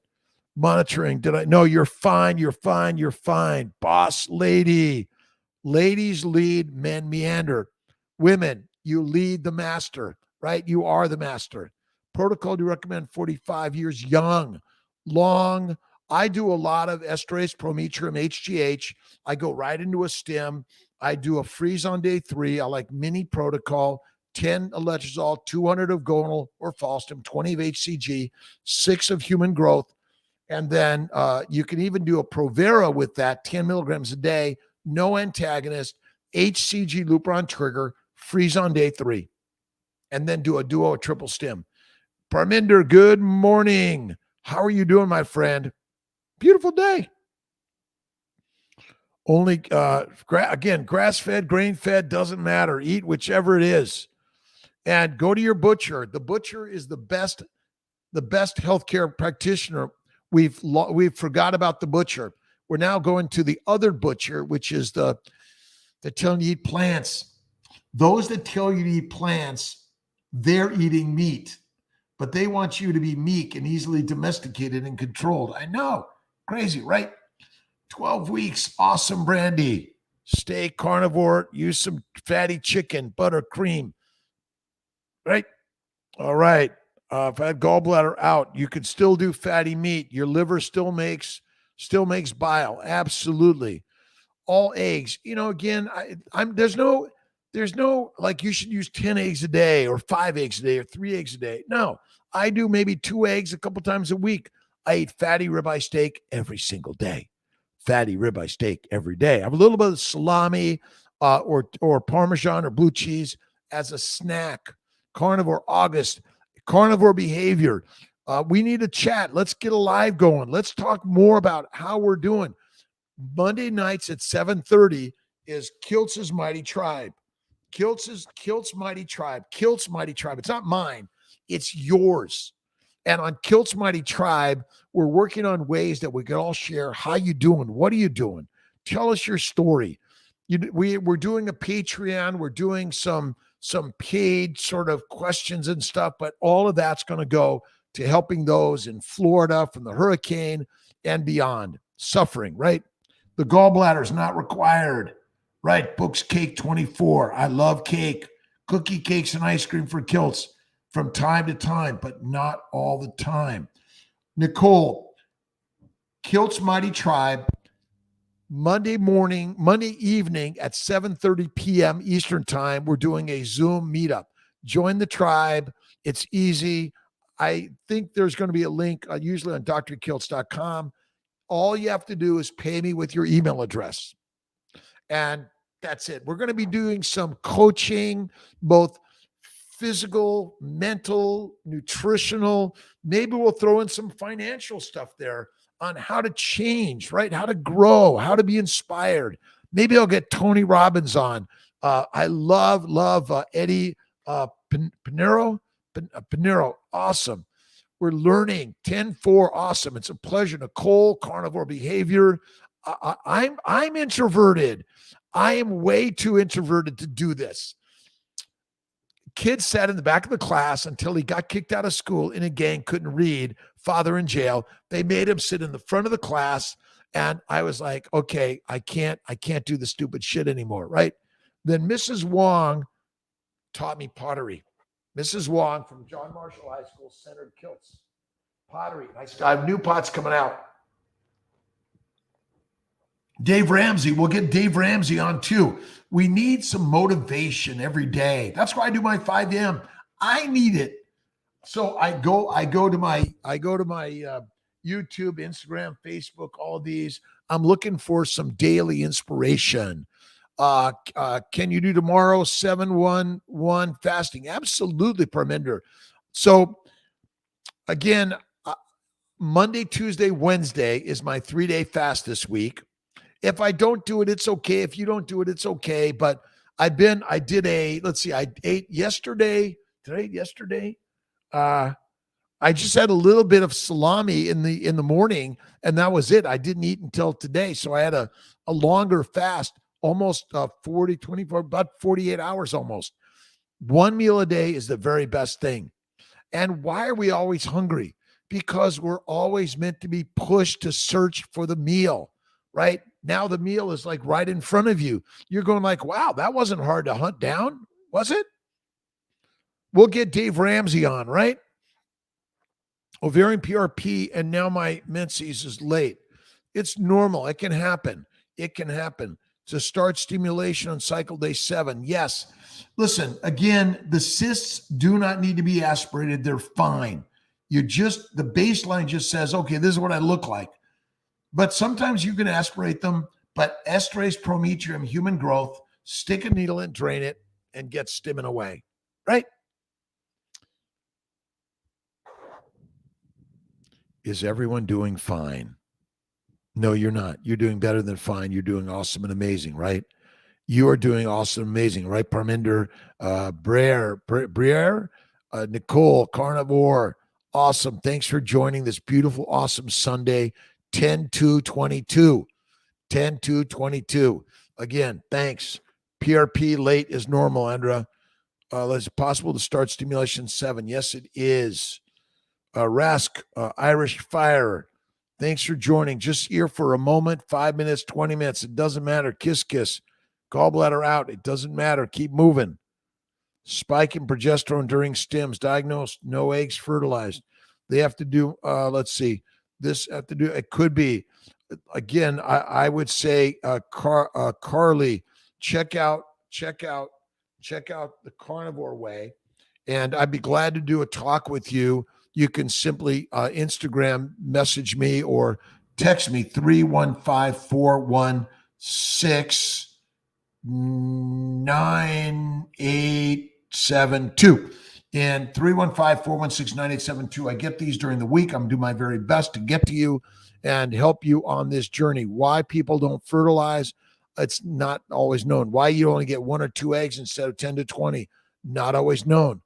Monitoring. No, you're fine. You're fine. You're fine. Boss lady. Ladies lead, men meander. Women, you lead the master, right? You are the master. Protocol, do you recommend 45 years young, long? I do a lot of estrase, prometrium, HGH. I go right into a stim. I do a freeze on day 3. I like mini protocol, 10 letrozole, 200 of gonal or falstum, 20 of HCG, 6 of human growth. And then you can even do a Provera with that, 10 milligrams a day, no antagonist, HCG Lupron trigger, freeze on day 3, and then do a duo or triple stim. Parminder, good morning. How are you doing, my friend? Beautiful day. Only, again, grass-fed, grain-fed, doesn't matter. Eat whichever it is. And go to your butcher. The butcher is the best healthcare practitioner. We've forgot about the butcher. We're now going to the other butcher, which is the telling you to eat plants. Those that tell you to eat plants, they're eating meat, but they want you to be meek and easily domesticated and controlled. I know. Crazy, right? 12 weeks. Awesome, Brandy. Stay carnivore. Use some fatty chicken, butter, cream. Right? All right. If I had gallbladder out, you could still do fatty meat. Your liver still makes bile. Absolutely. All eggs. Again, there's no like you should use 10 eggs a day or 5 eggs a day or 3 eggs a day. No, I do maybe 2 eggs a couple times a week. I eat fatty ribeye steak every single day. Fatty ribeye steak every day. I have a little bit of salami or Parmesan or blue cheese as a snack. Carnivore August. Carnivore behavior. We need to chat. Let's get a live going. Let's talk more about how we're doing. Monday nights at 7:30 is Kiltz's Mighty Tribe. Kiltz Mighty Tribe. Kiltz Mighty Tribe. It's not mine. It's yours. And on Kiltz Mighty Tribe, we're working on ways that we can all share. How you doing? What are you doing? Tell us your story. We're doing a Patreon. We're doing some paid sort of questions and stuff, but all of that's going to go to helping those in Florida from the hurricane and beyond. suffering, right? The gallbladder is not required, right? Books Cake 24. I love cake. Cookie cakes and ice cream for Kiltz from time to time, but not all the time. Nicole, Kiltz Mighty Tribe, Monday evening at 7:30 p.m. Eastern time, we're doing a Zoom meetup. Join the tribe. It's easy. I think there's going to be a link usually on drkiltz.com. All you have to do is pay me with your email address. And that's it. We're going to be doing some coaching, both physical, mental, nutritional. Maybe we'll throw in some financial stuff there on how to change, right? How to grow, how to be inspired. Maybe I'll get Tony Robbins on. I love Eddie Pinero. Awesome. We're learning 10-4. Awesome. It's a pleasure. Nicole, carnivore behavior. I'm introverted. I am way too introverted to do this. Kid sat in the back of the class until he got kicked out of school in a gang, couldn't read, father in jail. They made him sit in the front of the class. And I was like, okay, I can't do the stupid shit anymore, right? Then Mrs. Wong taught me pottery. Mrs. Wong from John Marshall High School centered Kiltz. Pottery. I have new pots coming out. Dave Ramsey, we'll get Dave Ramsey on too. We need some motivation every day. That's why I do my 5 a.m. I need it. So I go to my YouTube, Instagram, Facebook, all of these. I'm looking for some daily inspiration. Can you do tomorrow 7-1-1 fasting? Absolutely, Parminder. So again, Monday, Tuesday, Wednesday is my 3-day fast this week. If I don't do it, it's okay. If you don't do it, it's okay. But I ate yesterday. Did I eat yesterday? I just had a little bit of salami in the morning, and that was it. I didn't eat until today. So I had a longer fast, almost 24, about 48 hours almost. One meal a day is the very best thing. And why are we always hungry? Because we're always meant to be pushed to search for the meal, right? Now the meal is like right in front of you. You're going like, wow, that wasn't hard to hunt down, was it? We'll get Dave Ramsey on, right? Ovarian PRP, and now my menses is late. It's normal. It can happen. To start stimulation on cycle day 7. Yes. Listen, again, the cysts do not need to be aspirated. They're fine. The baseline just says, okay, this is what I look like. But sometimes you can aspirate them, but esterase prometrium, human growth, stick a needle in, drain it, and get stimming away, right? Is everyone doing fine? No, you're not. You're doing better than fine. You're doing awesome and amazing, right? You are doing awesome and amazing, right? Parminder, Briere, Nicole, Carnivore, awesome. Thanks for joining this beautiful, awesome Sunday, 10/2/22. 10/2/22. Again, thanks. PRP late is normal, Andra. Is it possible to start stimulation 7? Yes, it is. Rask, Irish Fire. Thanks for joining. Just here for a moment, 5 minutes, 20 minutes. It doesn't matter. Kiss. Gallbladder out. It doesn't matter. Keep moving. Spike in progesterone during stims. Diagnosed. No eggs fertilized. They have to do, let's see. It could be. Again, I would say, Carly, check out the Carnivore Way. And I'd be glad to do a talk with you. You can simply Instagram message me or text me 315-416-9872 and 315-416-9872. I get these during the week. I'm doing my very best to get to you and help you on this journey. Why people don't fertilize, it's not always known. Why you only get 1 or 2 eggs instead of 10 to 20, not always known.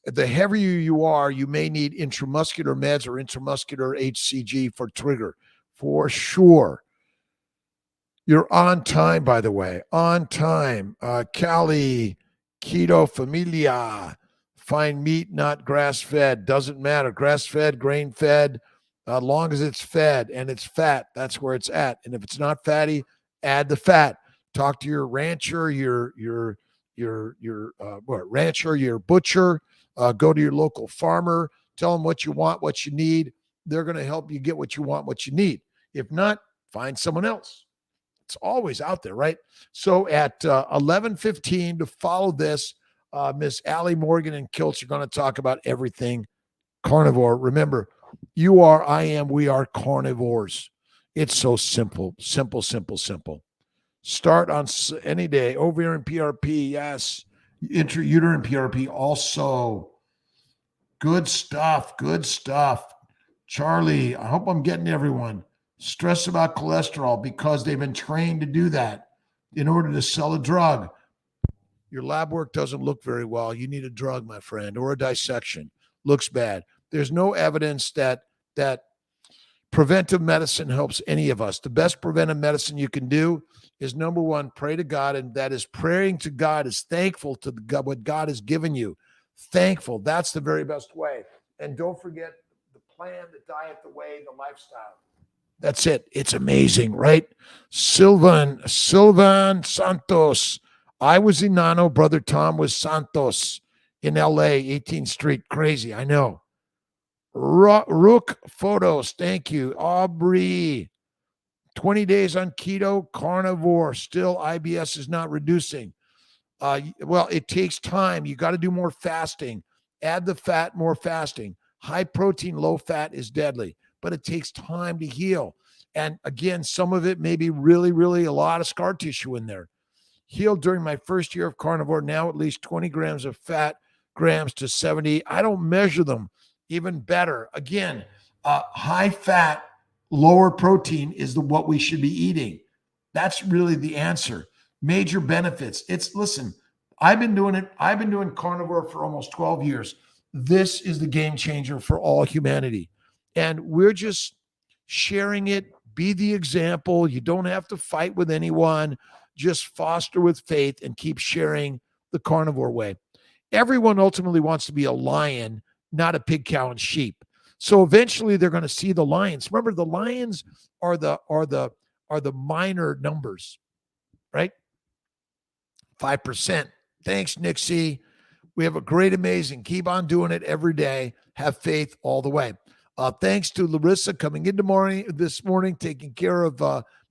The heavier you are, you may need intramuscular meds or intramuscular HCG for trigger, for sure. You're on time, by the way. On time. Cali, Keto Familia. Fine meat, not grass-fed. Doesn't matter. Grass-fed, grain-fed, As long as it's fed and it's fat, that's where it's at. And if it's not fatty, add the fat. Talk to your rancher, rancher, your butcher. Go to your local farmer. Tell them what you want, what you need. They're going to help you get what you want, what you need. If not, find someone else. It's always out there, right? So at 11:15 to follow this, Miss Allie Morgan and Kiltz are going to talk about everything carnivore. Remember, you are, I am, we are carnivores. It's so simple, simple, simple, simple. Start on any day. Ovarian PRP, yes. Intrauterine PRP, also. Good stuff, good stuff. Charlie, I hope I'm getting everyone. Stress about cholesterol because they've been trained to do that in order to sell a drug. Your lab work doesn't look very well. You need a drug, my friend, or a dissection. Looks bad. There's no evidence that preventive medicine helps any of us. The best preventive medicine you can do is, number one, pray to God, and that is praying to God is thankful to God, what God has given you. Thankful. That's the very best way. And don't forget the plan, the diet, the way, the lifestyle. That's it. It's amazing, right? Sylvan Santos. I was Inano. Brother Tom was Santos in LA, 18th Street. Crazy, I know. Rook Photos. Thank you. Aubrey. 20 days on keto, carnivore. Still, IBS is not reducing. Well, it takes time. You got to do more fasting. Add the fat, more fasting. High protein, low fat is deadly, but it takes time to heal. And again, some of it may be really, really a lot of scar tissue in there. Healed during my first year of carnivore, now at least 20 grams of fat, grams to 70. I don't measure them. Even better. Again, high fat, lower protein is what we should be eating. That's really the answer. Major benefits. Listen, I've been doing it. I've been doing carnivore for almost 12 years. This is the game changer for all humanity. And we're just sharing it. Be the example. You don't have to fight with anyone. Just foster with faith and keep sharing the carnivore way. Everyone ultimately wants to be a lion, not a pig, cow, and sheep. So eventually they're going to see the lions. Remember, the lions are the minor numbers, right? 5%. Thanks, Nixie. We have a great, amazing. Keep on doing it every day. Have faith all the way. Thanks to Larissa coming in this morning, taking care of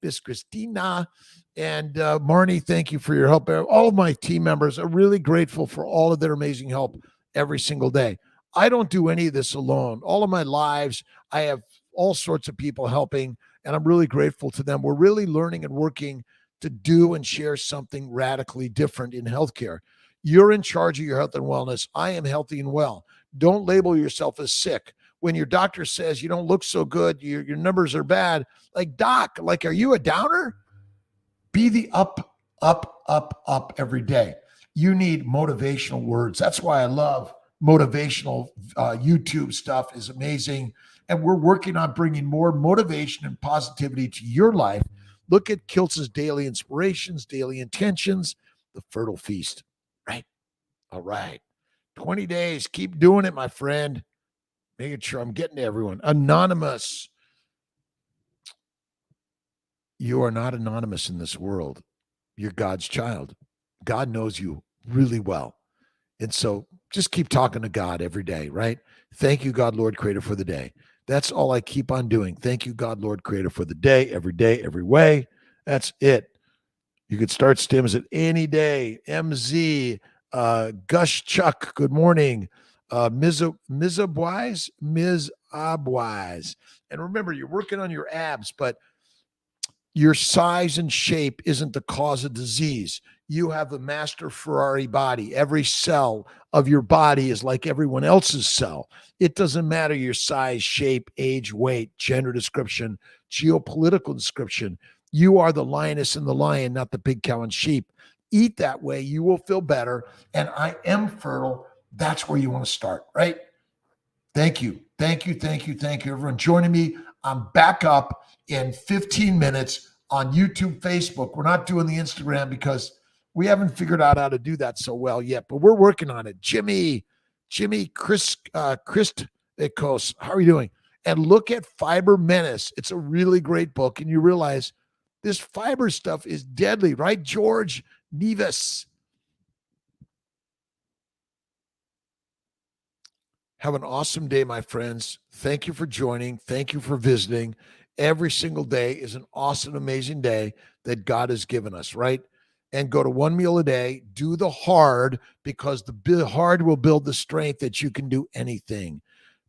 Miss Christina. And Marnie, thank you for your help. All of my team members are really grateful for all of their amazing help every single day. I don't do any of this alone. All of my lives, I have all sorts of people helping, and I'm really grateful to them. We're really learning and working to do and share something radically different in healthcare. You're in charge of your health and wellness. I am healthy and well. Don't label yourself as sick. When your doctor says you don't look so good, your numbers are bad, like, doc, like, are you a downer? Be the up, up, up, up every day. You need motivational words. That's why I love motivational YouTube stuff is amazing. And we're working on bringing more motivation and positivity to your life. Look at Kiltz's daily inspirations, daily intentions, the fertile feast, right? All right. 20 days. Keep doing it, my friend. Making sure I'm getting to everyone. Anonymous. You are not anonymous in this world. You're God's child. God knows you really well. And so just keep talking to God every day, right? Thank you, God, Lord, Creator, for the day. That's all I keep on doing. Thank you, God, Lord, Creator, for the day, every way. That's it. You could start stims at any day. MZ, Gush Chuck, good morning. Ms. Abwise. And remember, you're working on your abs, but your size and shape isn't the cause of disease. You have the master Ferrari body. Every cell of your body is like everyone else's cell. It doesn't matter your size, shape, age, weight, gender description, geopolitical description. You are the lioness and the lion, not the pig, cow, and sheep. Eat that way. You will feel better. And I am fertile. That's where you want to start, right? Thank you. Thank you. Thank you. Thank you, everyone joining me. I'm back up in 15 minutes on YouTube, Facebook. We're not doing the Instagram because we haven't figured out how to do that so well yet, but we're working on it. Jimmy, Chris, Christikos, how are you doing? and look at Fiber Menace. It's a really great book, and you realize this fiber stuff is deadly, right, George Nevis? Have an awesome day, my friends. Thank you for joining. Thank you for visiting. Every single day is an awesome, amazing day that God has given us, right? And go to one meal a day. Do the hard, because the hard will build the strength that you can do anything.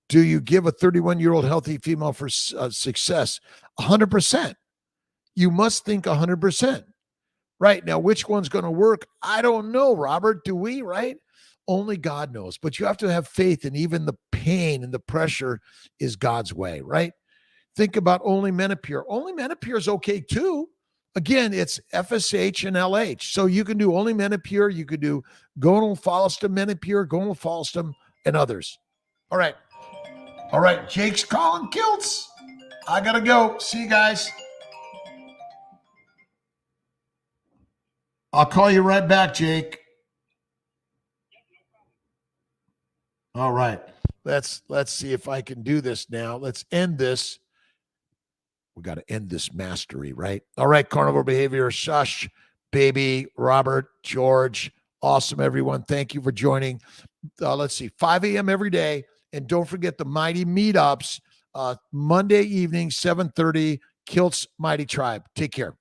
Do you give a 31-year-old healthy female for success? 100%. You must think 100%. Right. Now, which one's going to work? I don't know, Robert. Do we? Right? Only God knows. But you have to have faith, and even the pain and the pressure is God's way, right? Think about Only Menopur. Only Menopur is okay too. Again, it's FSH and LH. So you can do Only Menopur. You could do gonal follistim Menopur, gonal follistim, and others. All right. All right. Jake's calling Kiltz. I got to go. See you guys. I'll call you right back, Jake. All right. Let's see if I can do this now. Let's end this. We got to end this mastery, right? All right, carnivore behavior. Shush, baby, Robert, George. Awesome, everyone. Thank you for joining. Let's see, 5 a.m. every day. And don't forget the Mighty Meetups, Monday evening, 7:30, Kiltz Mighty Tribe. Take care.